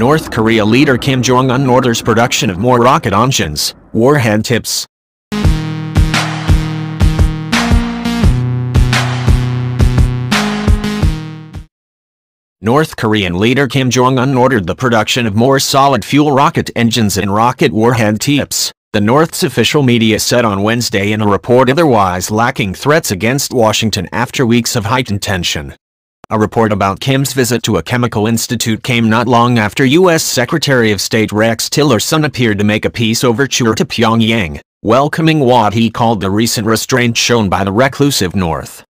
North Korea leader Kim Jong Un orders production of more rocket engines, warhead tips. North Korean leader Kim Jong Un ordered the production of more solid-fuel rocket engines and rocket warhead tips, the North's official media said on Wednesday in a report otherwise lacking threats against Washington after weeks of heightened tension. A report about Kim's visit to a chemical institute came not long after U.S. Secretary of State Rex Tillerson appeared to make a peace overture to Pyongyang, welcoming what he called the recent restraint shown by the reclusive North.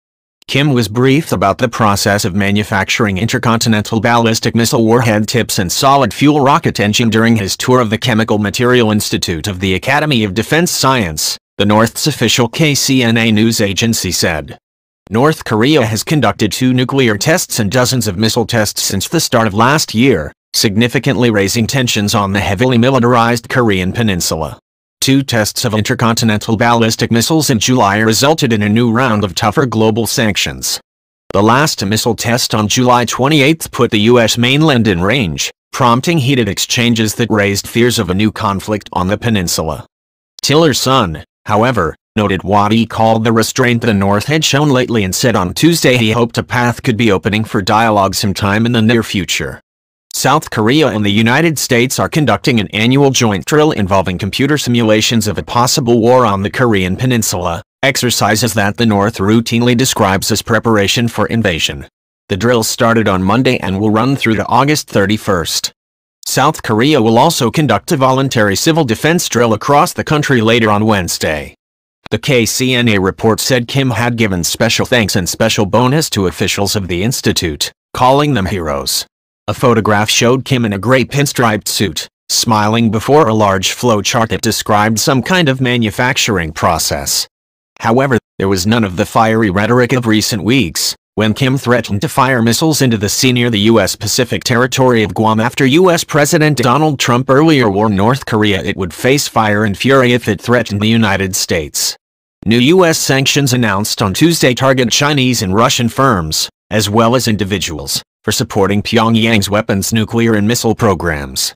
Kim was briefed about the process of manufacturing intercontinental ballistic missile warhead tips and solid-fuel rocket engine during his tour of the Chemical Material Institute of the Academy of Defense Science, the North's official KCNA news agency said. North Korea has conducted 2 nuclear tests and dozens of missile tests since the start of last year, significantly raising tensions on the heavily militarized Korean peninsula. 2 tests of intercontinental ballistic missiles in July resulted in a new round of tougher global sanctions. The last missile test on July 28 put the U.S. mainland in range, prompting heated exchanges that raised fears of a new conflict on the peninsula. Tillerson, however, noted what he called the restraint the North had shown lately and said on Tuesday he hoped a path could be opening for dialogue sometime in the near future. South Korea and the United States are conducting an annual joint drill involving computer simulations of a possible war on the Korean peninsula, exercises that the North routinely describes as preparation for invasion. The drill started on Monday and will run through to August 31st. South Korea will also conduct a voluntary civil defense drill across the country later on Wednesday. The KCNA report said Kim had given special thanks and special bonus to officials of the institute, calling them heroes. A photograph showed Kim in a gray pinstriped suit, smiling before a large flowchart that described some kind of manufacturing process. However, there was none of the fiery rhetoric of recent weeks, when Kim threatened to fire missiles into the sea near the U.S. Pacific territory of Guam after U.S. President Donald Trump earlier warned North Korea it would face fire and fury if it threatened the United States. New U.S. sanctions announced on Tuesday target Chinese and Russian firms, as well as individuals, for supporting Pyongyang's weapons, nuclear and missile programs.